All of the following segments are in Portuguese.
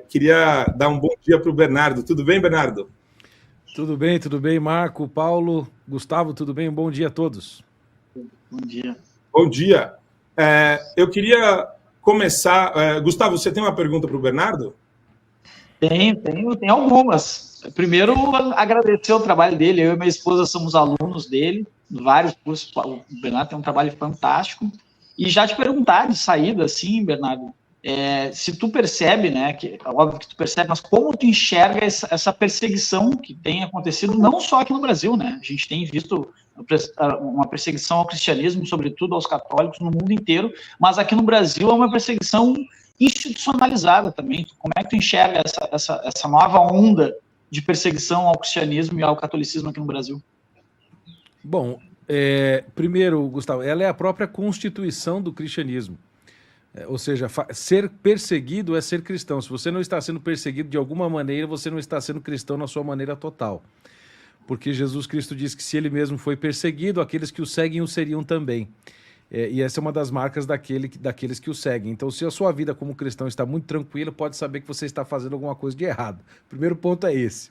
Queria dar um bom dia para o Bernardo. Tudo bem, Bernardo? Tudo bem, Marco, Paulo, Gustavo, tudo bem? Bom dia a todos. Bom dia. Bom dia. Eu queria começar... Gustavo, você tem uma pergunta para o Bernardo? Tem algumas. Primeiro, agradecer o trabalho dele. Eu e minha esposa somos alunos dele, vários cursos. O Bernardo tem um trabalho fantástico. E já te perguntar de saída, assim, Bernardo, se tu percebe, né, que é óbvio que tu percebe, mas como tu enxerga essa perseguição que tem acontecido, não só aqui no Brasil, né? A gente tem visto uma perseguição ao cristianismo, sobretudo aos católicos, no mundo inteiro, mas aqui no Brasil é uma perseguição institucionalizada também. Como é que tu enxerga essa nova onda de perseguição ao cristianismo e ao catolicismo aqui no Brasil? Bom, primeiro, Gustavo, ela é a própria constituição do cristianismo. Ou seja, ser perseguido é ser cristão. Se você não está sendo perseguido de alguma maneira, você não está sendo cristão na sua maneira total. Porque Jesus Cristo diz que se ele mesmo foi perseguido, aqueles que o seguem o seriam também. E essa é uma das marcas daqueles que o seguem. Então, se a sua vida como cristão está muito tranquila, pode saber que você está fazendo alguma coisa de errado. O primeiro ponto é esse.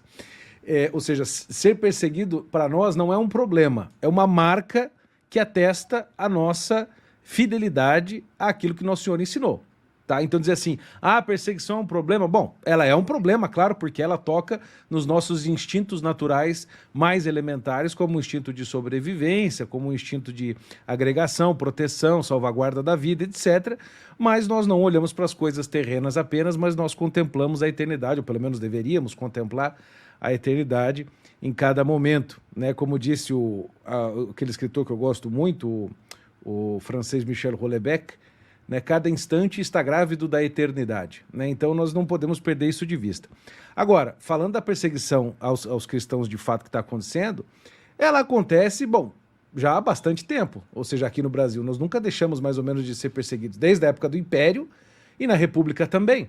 Ou seja, ser perseguido para nós não é um problema, é uma marca que atesta a nossa fidelidade àquilo que nosso Senhor ensinou. Tá? Então dizer assim, a perseguição é um problema? Bom, ela é um problema, claro, porque ela toca nos nossos instintos naturais mais elementares, como o instinto de sobrevivência, como o instinto de agregação, proteção, salvaguarda da vida, etc. Mas nós não olhamos para as coisas terrenas apenas, mas nós contemplamos a eternidade, ou pelo menos deveríamos contemplar a eternidade em cada momento. Né? Como disse aquele escritor que eu gosto muito, o francês Michel Houellebecq, né, cada instante está grávido da eternidade. Né? Então nós não podemos perder isso de vista. Agora, falando da perseguição aos cristãos de fato que está acontecendo, ela acontece, bom, já há bastante tempo. Ou seja, aqui no Brasil nós nunca deixamos mais ou menos de ser perseguidos, desde a época do Império e na República também.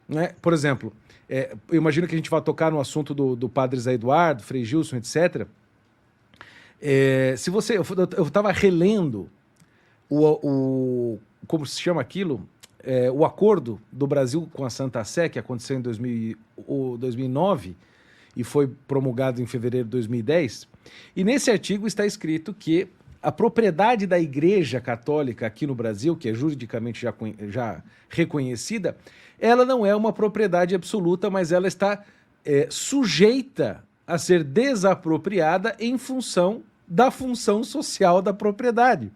Né? Por exemplo, eu imagino que a gente vai tocar no assunto do padre Zé Eduardo, Frei Gilson, etc. Eu estava relendo como se chama aquilo? O acordo do Brasil com a Santa Sé, que aconteceu em 2009 e foi promulgado em fevereiro de 2010. E nesse artigo está escrito que a propriedade da Igreja Católica aqui no Brasil, que é juridicamente já reconhecida, ela não é uma propriedade absoluta, mas ela está sujeita a ser desapropriada em função da função social da propriedade.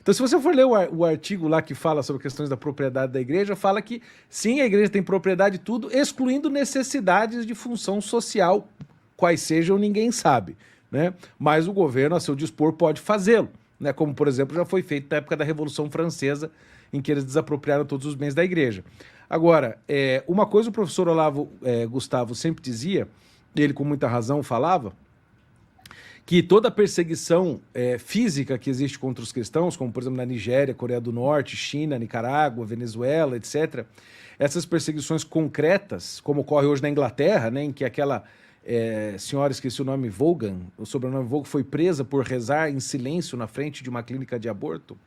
Então, se você for ler o artigo lá que fala sobre questões da propriedade da igreja, fala que sim, a igreja tem propriedade e tudo, excluindo necessidades de função social, quais sejam, ninguém sabe. Né? Mas o governo, a seu dispor, pode fazê-lo. Né? Como, por exemplo, já foi feito na época da Revolução Francesa, em que eles desapropriaram todos os bens da igreja. Agora, uma coisa o professor Olavo Gustavo sempre dizia, e ele com muita razão falava, que toda a perseguição física que existe contra os cristãos, como por exemplo na Nigéria, Coreia do Norte, China, Nicarágua, Venezuela, etc., essas perseguições concretas, como ocorre hoje na Inglaterra, né, em que aquela senhora, esqueci o nome, Vaughan, o sobrenome Vaughan, foi presa por rezar em silêncio na frente de uma clínica de aborto.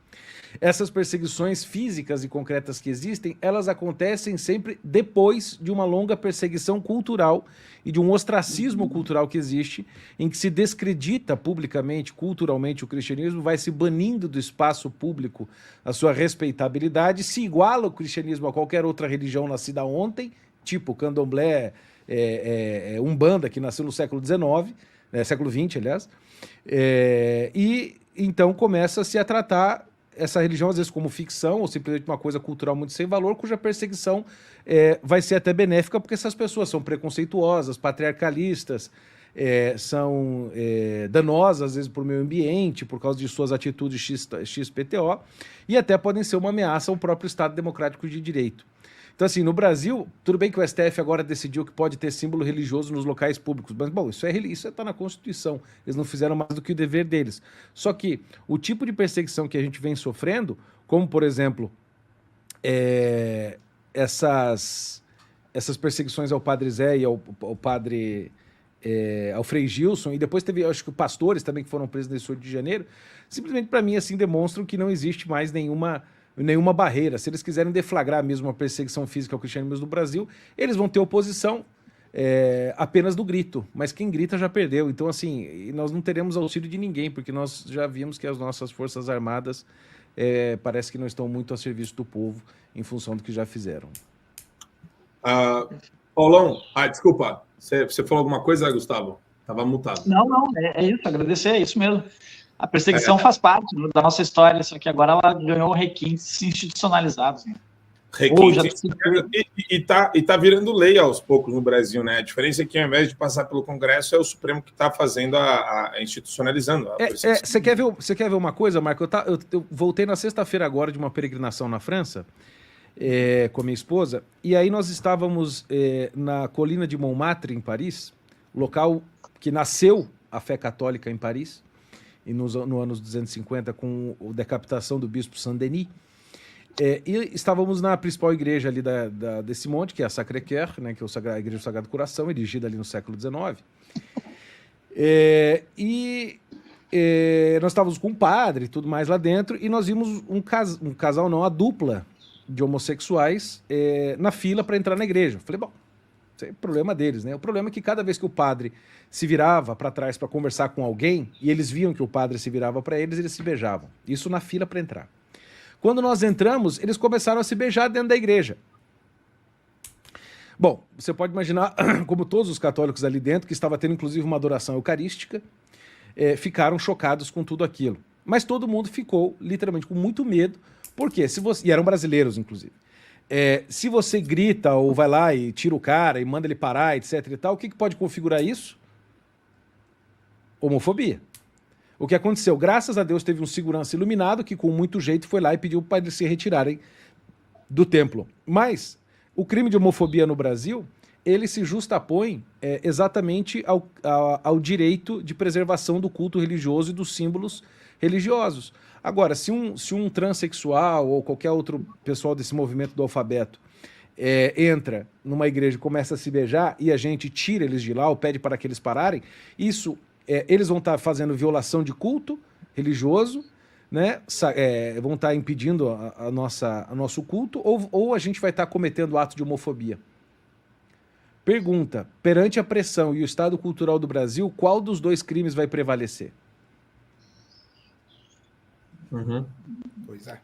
Essas perseguições físicas e concretas que existem, elas acontecem sempre depois de uma longa perseguição cultural e de um ostracismo cultural que existe, em que se descredita publicamente, culturalmente, o cristianismo, vai se banindo do espaço público a sua respeitabilidade, se iguala o cristianismo a qualquer outra religião nascida ontem, tipo candomblé, Umbanda, que nasceu no século XIX, século XX, aliás, e então começa-se a tratar essa religião, às vezes, como ficção, ou simplesmente uma coisa cultural muito sem valor, cuja perseguição vai ser até benéfica, porque essas pessoas são preconceituosas, patriarcalistas, são danosas, às vezes, para o meio ambiente, por causa de suas atitudes XPTO, e até podem ser uma ameaça ao próprio Estado Democrático de Direito. Então, assim, no Brasil, tudo bem que o STF agora decidiu que pode ter símbolo religioso nos locais públicos, mas, bom, isso está na Constituição, eles não fizeram mais do que o dever deles. Só que o tipo de perseguição que a gente vem sofrendo, como, por exemplo, essas perseguições ao Padre Zé e ao Frei Gilson, e depois teve, acho que, pastores também que foram presos nesse 8 de janeiro, simplesmente, para mim, assim, demonstram que não existe mais nenhuma nenhuma barreira. Se eles quiserem deflagrar mesmo uma perseguição física ao cristianismo no Brasil, eles vão ter oposição apenas do grito. Mas quem grita já perdeu. Então, assim, nós não teremos auxílio de ninguém, porque nós já vimos que as nossas Forças Armadas parece que não estão muito a serviço do povo em função do que já fizeram. Paulão, desculpa. Você falou alguma coisa, Gustavo? Estava mutado. Não, é isso. Agradecer, é isso mesmo. A perseguição faz parte da nossa história, só que agora ela ganhou requintes institucionalizados. Né? E tá virando lei aos poucos no Brasil, né? A diferença é que, ao invés de passar pelo Congresso, é o Supremo que está fazendo institucionalizando. Você quer ver uma coisa, Marco? Eu voltei na sexta-feira agora de uma peregrinação na França com a minha esposa, e aí nós estávamos na colina de Montmartre, em Paris, local que nasceu a fé católica em Paris, e no anos 250, com a decapitação do bispo Saint-Denis. E estávamos na principal igreja ali desse monte, que é a Sacré-Cœur, né, que é a Igreja do Sagrado Coração, erigida ali no século XIX. Nós estávamos com um padre e tudo mais lá dentro, e nós vimos um casal, não, a dupla de homossexuais na fila para entrar na igreja. Eu falei, bom, isso é problema deles, né? O problema é que cada vez que o padre se virava para trás para conversar com alguém, e eles viam que o padre se virava para eles se beijavam. Isso na fila para entrar. Quando nós entramos, eles começaram a se beijar dentro da igreja. Bom, você pode imaginar, como todos os católicos ali dentro, que estava tendo inclusive uma adoração eucarística, ficaram chocados com tudo aquilo. Mas todo mundo ficou, literalmente, com muito medo. Por quê? E eram brasileiros, inclusive. Se você grita ou vai lá e tira o cara e manda ele parar, etc e tal, o que pode configurar isso? Homofobia. O que aconteceu? Graças a Deus teve um segurança iluminado que com muito jeito foi lá e pediu para eles se retirarem do templo. Mas o crime de homofobia no Brasil, ele se justapõe exatamente ao direito de preservação do culto religioso e dos símbolos religiosos. Agora, se um transexual ou qualquer outro pessoal desse movimento do alfabeto entra numa igreja e começa a se beijar e a gente tira eles de lá ou pede para que eles pararem, isso... eles vão estar fazendo violação de culto religioso, né? Vão estar impedindo o nosso culto, ou a gente vai estar cometendo ato de homofobia. Pergunta, perante a pressão e o estado cultural do Brasil, qual dos dois crimes vai prevalecer? Uhum. Pois é.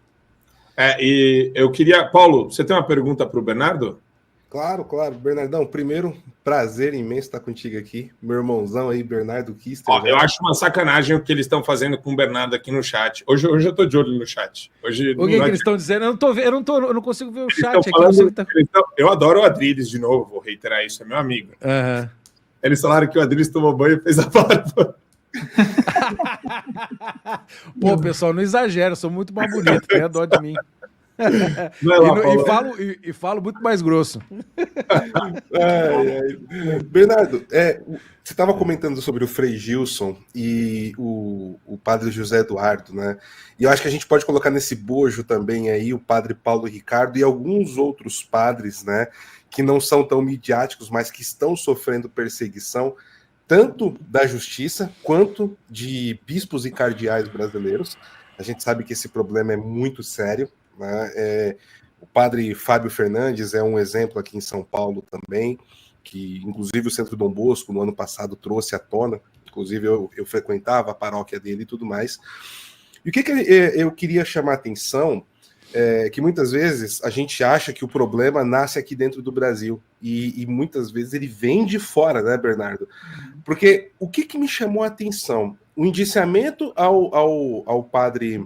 E eu queria... Paulo, você tem uma pergunta para o Bernardo? Claro. Bernardão, primeiro, prazer imenso estar contigo aqui. Meu irmãozão aí, Bernardo Kister. Eu acho uma sacanagem o que eles estão fazendo com o Bernardo aqui no chat. Hoje eu tô de olho no chat. O que eles estão dizendo? Eu não consigo ver o chat aqui. Eu adoro o Adriles de novo, vou reiterar isso, é meu amigo. Uhum. Eles falaram que o Adriles tomou banho e fez a barba. Pô, pessoal, não exagera, eu sou muito mais bonito, tem a dó de mim. E falo muito mais grosso. Bernardo, você estava comentando sobre o Frei Gilson e o padre José Eduardo, né? E eu acho que a gente pode colocar nesse bojo também aí o padre Paulo Ricardo e alguns outros padres, né? Que não são tão midiáticos, mas que estão sofrendo perseguição, tanto da justiça quanto de bispos e cardeais brasileiros. A gente sabe que esse problema é muito sério. Né? O padre Fábio Fernandes é um exemplo aqui em São Paulo também, que inclusive o Centro Dom Bosco no ano passado trouxe à tona, inclusive eu frequentava a paróquia dele e tudo mais. E o que eu queria chamar a atenção que muitas vezes a gente acha que o problema nasce aqui dentro do Brasil e muitas vezes ele vem de fora, né, Bernardo? Porque o que me chamou a atenção? O indiciamento ao padre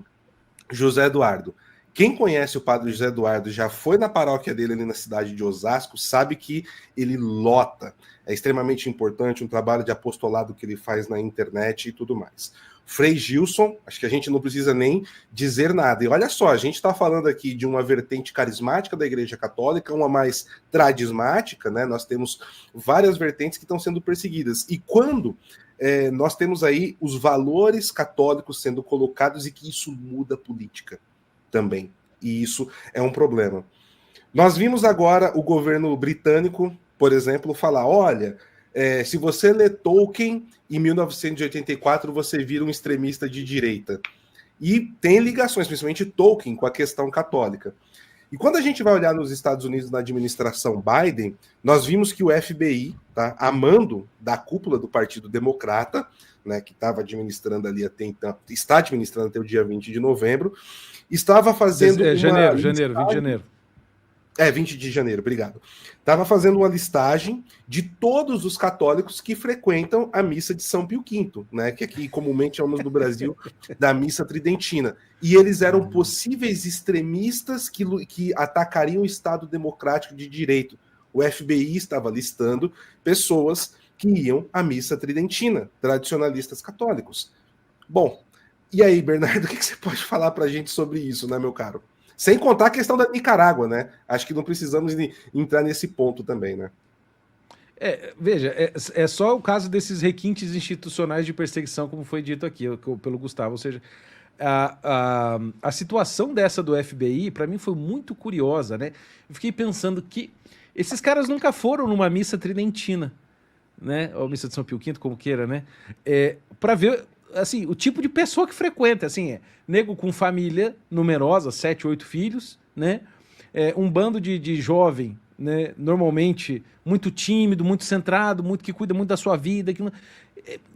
José Eduardo. Quem conhece o padre José Eduardo, já foi na paróquia dele ali na cidade de Osasco, sabe que ele lota. É extremamente importante um trabalho de apostolado que ele faz na internet e tudo mais. Frei Gilson, acho que a gente não precisa nem dizer nada. E olha só, a gente está falando aqui de uma vertente carismática da Igreja Católica, uma mais tradismática, né? Nós temos várias vertentes que estão sendo perseguidas. E quando nós temos aí os valores católicos sendo colocados e que isso muda a política também. E isso é um problema. Nós vimos agora o governo britânico, por exemplo, falar, olha, se você lê Tolkien, em 1984 você vira um extremista de direita. e tem ligações, principalmente Tolkien, com a questão católica. E quando a gente vai olhar nos Estados Unidos, na administração Biden, nós vimos que o FBI, tá, a mando da cúpula do Partido Democrata, né, que estava administrando ali está administrando até o dia 20 de novembro, estava fazendo janeiro, 20 de janeiro. 20 de janeiro, obrigado. Estava fazendo uma listagem de todos os católicos que frequentam a missa de São Pio V, né, que aqui comumente chamamos no Brasil da missa tridentina. E eles eram possíveis extremistas que atacariam o Estado democrático de direito. O FBI estava listando pessoas que iam à missa tridentina, tradicionalistas católicos. Bom, e aí, Bernardo, o que você pode falar para a gente sobre isso, né, meu caro? Sem contar a questão da Nicarágua, né? Acho que não precisamos entrar nesse ponto também, né? Veja, é só o caso desses requintes institucionais de perseguição, como foi dito aqui pelo Gustavo. Ou seja, a situação dessa do FBI, para mim, foi muito curiosa, né? Eu fiquei pensando que esses caras nunca foram numa missa tridentina, né? Ou missa de São Pio V, como queira, né? Para ver... assim, o tipo de pessoa que frequenta, assim, nego com família numerosa, 7, 8 filhos, né? Um bando de jovem, né? Normalmente muito tímido, muito centrado, muito que cuida muito da sua vida,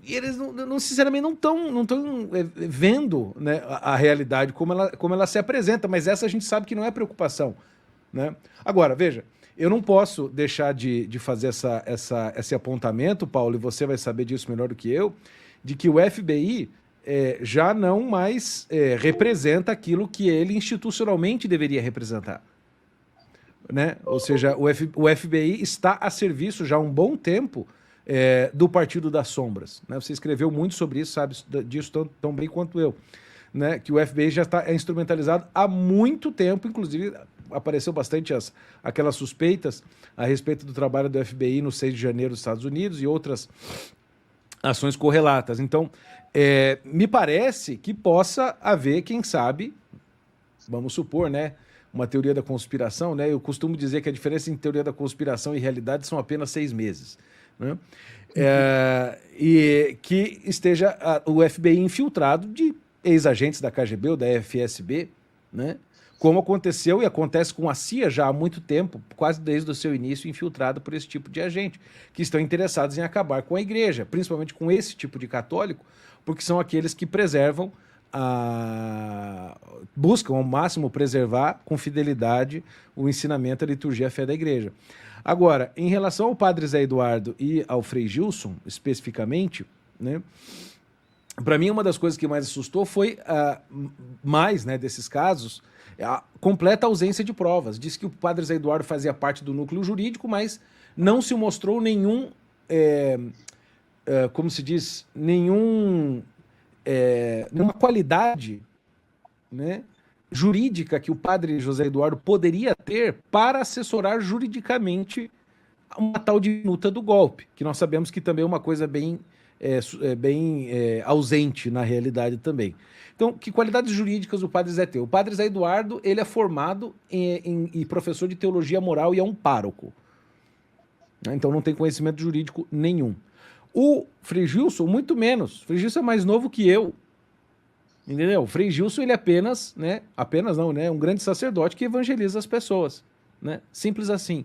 e eles não sinceramente não estão vendo, né, a realidade como ela se apresenta, mas essa a gente sabe que não é preocupação, né? Agora, veja, eu não posso deixar de fazer esse apontamento, Paulo, e você vai saber disso melhor do que eu, de que o FBI já não mais representa aquilo que ele institucionalmente deveria representar, né? Ou seja, o FBI está a serviço já há um bom tempo do Partido das Sombras, né? Você escreveu muito sobre isso, sabe disso tão bem quanto eu, né? Que o FBI já está instrumentalizado há muito tempo, inclusive apareceu bastante aquelas suspeitas a respeito do trabalho do FBI no 6 de janeiro dos Estados Unidos e outras ações correlatas. Então, me parece que possa haver, quem sabe, vamos supor, né, uma teoria da conspiração, né? Eu costumo dizer que a diferença entre teoria da conspiração e realidade são apenas 6 meses, né? E que esteja o FBI infiltrado de ex-agentes da KGB ou da FSB, né? Como aconteceu e acontece com a CIA já há muito tempo, quase desde o seu início, infiltrado por esse tipo de agente, que estão interessados em acabar com a igreja, principalmente com esse tipo de católico, porque são aqueles que preservam, buscam ao máximo preservar com fidelidade o ensinamento, a liturgia, a fé da igreja. Agora, em relação ao padre Zé Eduardo e ao Frei Gilson, especificamente, né, para mim uma das coisas que mais assustou foi, mais, né, desses casos, a completa ausência de provas. Diz que o padre Zé Eduardo fazia parte do núcleo jurídico, mas não se mostrou nenhum, como se diz, nenhuma qualidade, né, jurídica que o padre José Eduardo poderia ter para assessorar juridicamente uma tal de minuta do golpe, que nós sabemos que também é uma coisa bem ausente na realidade também. Então, que qualidades jurídicas o padre Zé tem? O padre Zé Eduardo, ele é formado em professor de teologia moral e é um pároco, né? Então não tem conhecimento jurídico nenhum. O Frei Gilson, muito menos. O Frei Gilson é mais novo que eu, entendeu? O Frei Gilson, ele é apenas, né? Apenas não, né? Um grande sacerdote que evangeliza as pessoas, né? Simples assim.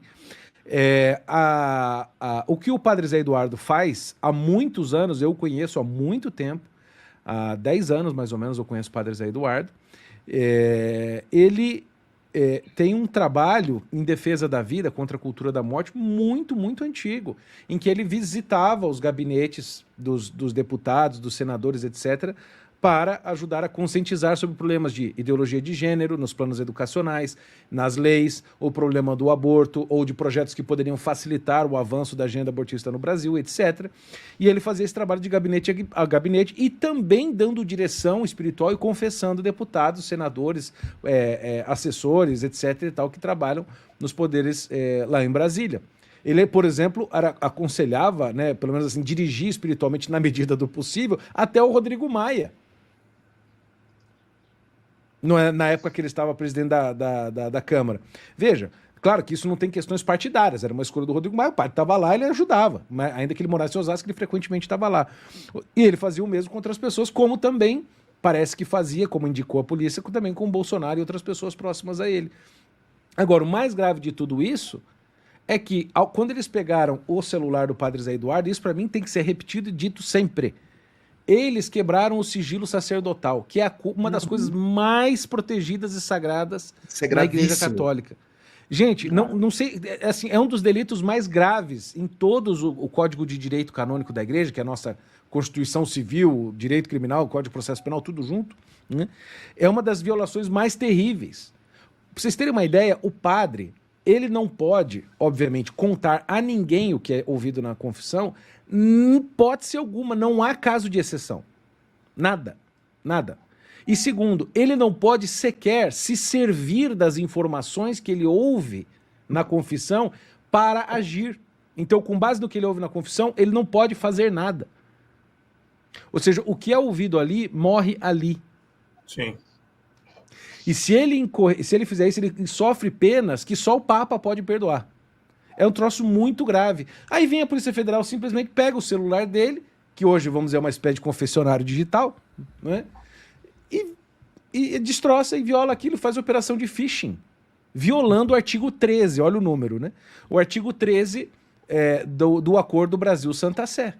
O que o padre Zé Eduardo faz há muitos anos, eu conheço há muito tempo, há 10 anos mais ou menos eu conheço o padre Zé Eduardo, ele tem um trabalho em defesa da vida contra a cultura da morte muito, muito antigo, em que ele visitava os gabinetes dos deputados, dos senadores, etc., para ajudar a conscientizar sobre problemas de ideologia de gênero nos planos educacionais, nas leis, o problema do aborto, ou de projetos que poderiam facilitar o avanço da agenda abortista no Brasil, etc. E ele fazia esse trabalho de gabinete a gabinete e também dando direção espiritual e confessando deputados, senadores, assessores, etc. e tal, que trabalham nos poderes lá em Brasília. Ele, por exemplo, aconselhava, né, pelo menos assim, dirigir espiritualmente na medida do possível, até o Rodrigo Maia. Na época que ele estava presidente da Câmara. Veja, claro que isso não tem questões partidárias, era uma escolha do Rodrigo Maia, o pai estava lá, ele ajudava, ainda que ele morasse em Osasco, ele frequentemente estava lá. E ele fazia o mesmo contra as pessoas, como também parece que fazia, como indicou a polícia, também com o Bolsonaro e outras pessoas próximas a ele. Agora, o mais grave de tudo isso é que, quando eles pegaram o celular do padre Zé Eduardo, isso para mim tem que ser repetido e dito sempre. Eles quebraram o sigilo sacerdotal, que é uma das coisas mais protegidas e sagradas da Igreja Católica. Gente, não sei, assim, é um dos delitos mais graves em todos o Código de Direito Canônico da Igreja, que é a nossa Constituição Civil, Direito Criminal, Código de Processo Penal, tudo junto, né? É uma das violações mais terríveis. Para vocês terem uma ideia, o padre, ele não pode, obviamente, contar a ninguém o que é ouvido na confissão, em hipótese alguma, não há caso de exceção. Nada, nada. E segundo, ele não pode sequer se servir das informações que ele ouve na confissão para agir. Então, com base no que ele ouve na confissão, ele não pode fazer nada. Ou seja, o que é ouvido ali, morre ali. Sim. E se ele fizer isso, ele sofre penas que só o Papa pode perdoar. É um troço muito grave. Aí vem a Polícia Federal, simplesmente pega o celular dele, que hoje, vamos dizer, é uma espécie de confessionário digital, né? E destroça e viola aquilo, faz operação de phishing, violando o artigo 13, olha o número, né? O artigo 13 do Acordo Brasil-Santa Sé,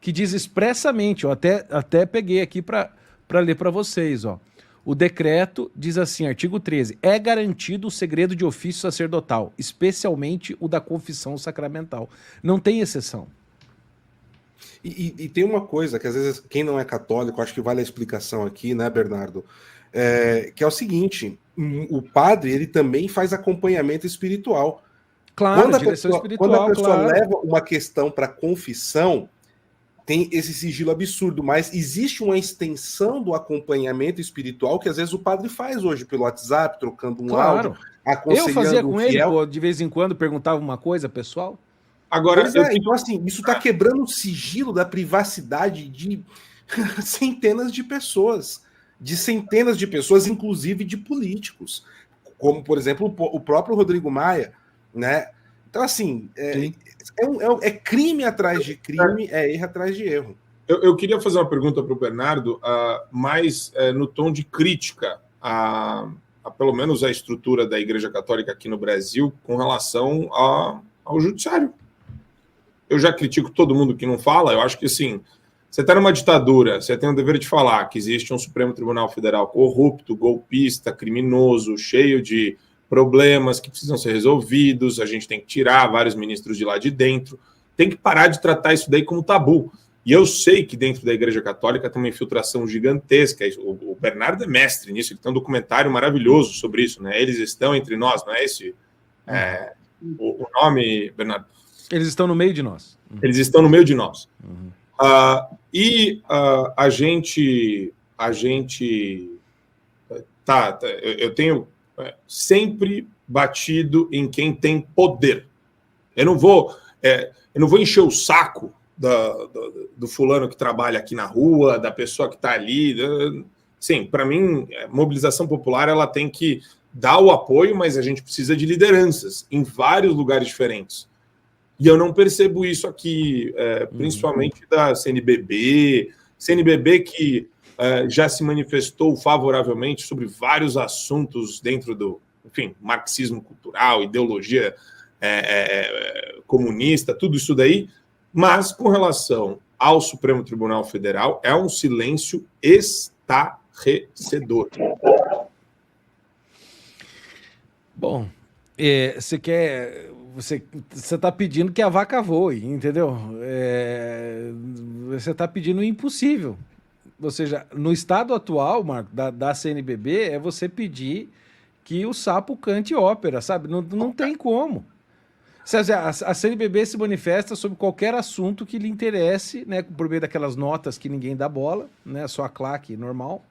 que diz expressamente, eu até peguei aqui para ler para vocês, ó. O decreto diz assim, artigo 13, é garantido o segredo de ofício sacerdotal, especialmente o da confissão sacramental. Não tem exceção. E tem uma coisa que às vezes quem não é católico, acho que vale a explicação aqui, né, Bernardo? Que é o seguinte, o padre ele também faz acompanhamento espiritual. Claro, quando a pessoa claro, leva uma questão para confissão, tem esse sigilo absurdo, mas existe uma extensão do acompanhamento espiritual que às vezes o padre faz hoje pelo WhatsApp, trocando um áudio, aconselhando eu fazia com um ele, fiel. pô, de vez em quando perguntava uma coisa pessoal. Agora, Então assim, isso está quebrando o sigilo da privacidade de centenas de pessoas, inclusive de políticos, como por exemplo o próprio Rodrigo Maia, né? Então assim, é crime atrás de crime, é erro atrás de erro. Eu queria fazer uma pergunta para o Bernardo, mais no tom de crítica a pelo menos a estrutura da Igreja Católica aqui no Brasil com relação ao judiciário. Eu já critico todo mundo que não fala, eu acho que assim, você está numa ditadura, você tem o dever de falar que existe um Supremo Tribunal Federal corrupto, golpista, criminoso, cheio de problemas que precisam ser resolvidos, a gente tem que tirar vários ministros de lá de dentro, tem que parar de tratar isso daí como tabu. E eu sei que dentro da Igreja Católica tem uma infiltração gigantesca, o Bernardo é mestre nisso, ele tem um documentário maravilhoso sobre isso, né? Eles estão entre nós, não é esse o nome, Bernardo? Eles estão no meio de nós. Eles estão no meio de nós. Uhum. A gente eu tenho sempre batido em quem tem poder. Eu não vou encher o saco do fulano que trabalha aqui na rua, da pessoa que está ali. Sim, para mim, mobilização popular ela tem que dar o apoio, mas a gente precisa de lideranças em vários lugares diferentes. E eu não percebo isso aqui, principalmente da CNBB que já se manifestou favoravelmente sobre vários assuntos dentro do, enfim, marxismo cultural, ideologia comunista, tudo isso daí, mas com relação ao Supremo Tribunal Federal, é um silêncio estarrecedor. Bom, você está pedindo que a vaca voe, entendeu? Você está pedindo o impossível. Ou seja, no estado atual, Marco, da CNBB, é você pedir que o sapo cante ópera, sabe? Não tem como. A CNBB se manifesta sobre qualquer assunto que lhe interesse, né? Por meio daquelas notas que ninguém dá bola, né? Só a claque normal,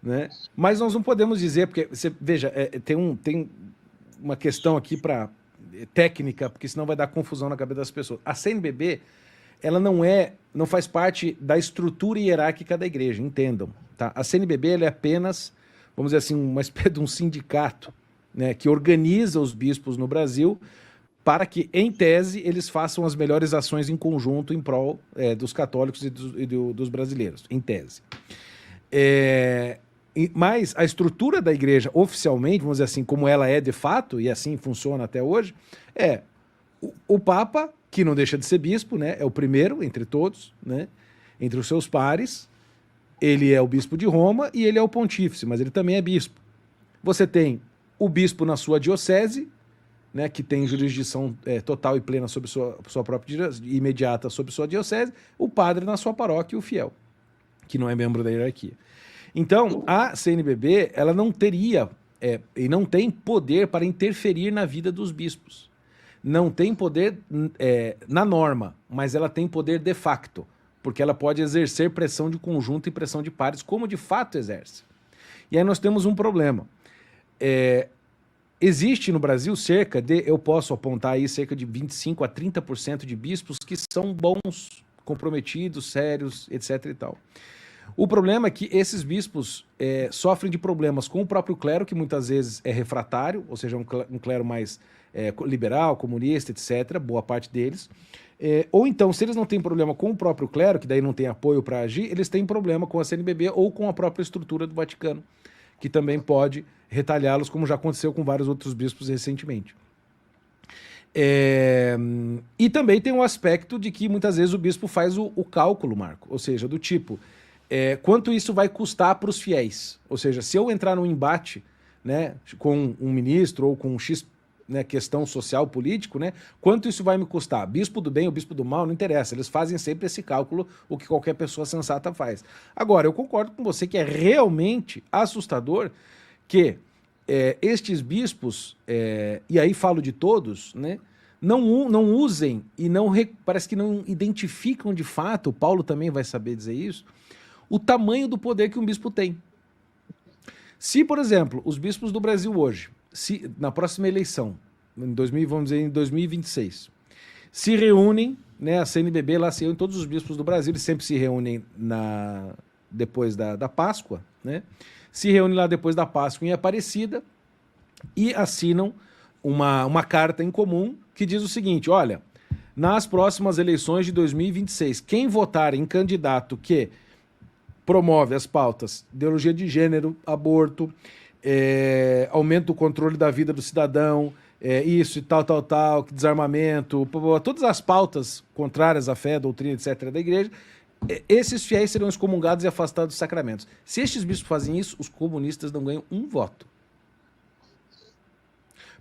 né? Mas nós não podemos dizer, porque, veja, tem uma questão aqui técnica, porque senão vai dar confusão na cabeça das pessoas. A CNBB, ela não faz parte da estrutura hierárquica da igreja, entendam, tá? A CNBB ela é apenas, vamos dizer assim, uma espécie de um sindicato, né, que organiza os bispos no Brasil para que, em tese, eles façam as melhores ações em conjunto em prol dos católicos e dos brasileiros, em tese. Mas a estrutura da igreja, oficialmente, vamos dizer assim, como ela é de fato, e assim funciona até hoje, é o Papa, que não deixa de ser bispo, né? É o primeiro entre todos, né? Entre os seus pares. Ele é o bispo de Roma e ele é o pontífice, mas ele também é bispo. Você tem o bispo na sua diocese, né, que tem jurisdição total e plena sobre sua própria imediata sobre sua diocese, o padre na sua paróquia e o fiel, que não é membro da hierarquia. Então, a CNBB, ela não teria e não tem poder para interferir na vida dos bispos. Não tem poder na norma, mas ela tem poder de facto, porque ela pode exercer pressão de conjunto e pressão de pares, como de fato exerce. E aí nós temos um problema. Existe no Brasil eu posso apontar aí cerca de 25% a 30% de bispos que são bons, comprometidos, sérios, etc. e tal. O problema é que esses bispos sofrem de problemas com o próprio clero, que muitas vezes é refratário, ou seja, um clero mais liberal, comunista, etc., boa parte deles. Ou então, se eles não têm problema com o próprio clero, que daí não tem apoio para agir, eles têm problema com a CNBB ou com a própria estrutura do Vaticano, que também pode retalhá-los, como já aconteceu com vários outros bispos recentemente. E também tem um aspecto de que muitas vezes o bispo faz o cálculo, Marco, ou seja, do tipo, quanto isso vai custar para os fiéis? Ou seja, se eu entrar num embate, né, com um ministro ou com um X, né, questão social, político, né, quanto isso vai me custar? Bispo do bem ou bispo do mal, não interessa, eles fazem sempre esse cálculo, o que qualquer pessoa sensata faz. Agora, eu concordo com você que é realmente assustador que estes bispos, e aí falo de todos, né, não usem e parece que não identificam de fato, o Paulo também vai saber dizer isso, o tamanho do poder que um bispo tem. Se, por exemplo, os bispos do Brasil hoje, na próxima eleição, vamos dizer em 2026, se reúnem, né, a CNBB lá se reúne, todos os bispos do Brasil, eles sempre se reúnem depois da Páscoa, né, se reúnem lá depois da Páscoa em Aparecida e assinam uma carta em comum que diz o seguinte: olha, nas próximas eleições de 2026, quem votar em candidato que promove as pautas ideologia de gênero, aborto, aumenta o controle da vida do cidadão, isso e tal, desarmamento, todas as pautas contrárias à fé, doutrina, etc. da igreja, esses fiéis serão excomungados e afastados dos sacramentos. Se estes bispos fazem isso, os comunistas não ganham um voto.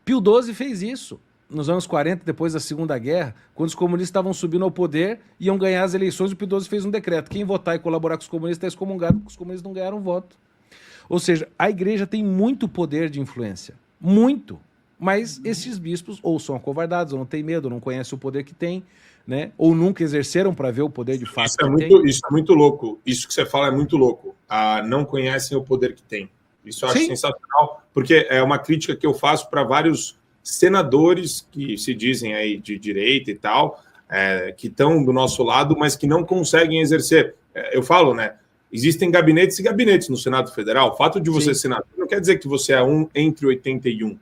Pio XII fez isso nos anos 40, depois da Segunda Guerra, quando os comunistas estavam subindo ao poder, iam ganhar as eleições, o Pio XII fez um decreto: quem votar e colaborar com os comunistas está excomungado, porque os comunistas não ganharam voto. Ou seja, a igreja tem muito poder de influência, muito, mas esses bispos ou são acovardados, ou não têm medo, ou não conhecem o poder que tem, né? Ou nunca exerceram para ver o poder de fato Isso é muito louco, isso que você fala é muito louco, não conhecem o poder que tem. Isso eu acho sensacional, porque é uma crítica que eu faço para vários senadores que se dizem aí de direita e tal, que estão do nosso lado, mas que não conseguem exercer. Eu falo, né? Existem gabinetes e gabinetes no Senado Federal. O fato de você ser senador não quer dizer que você é um entre 81.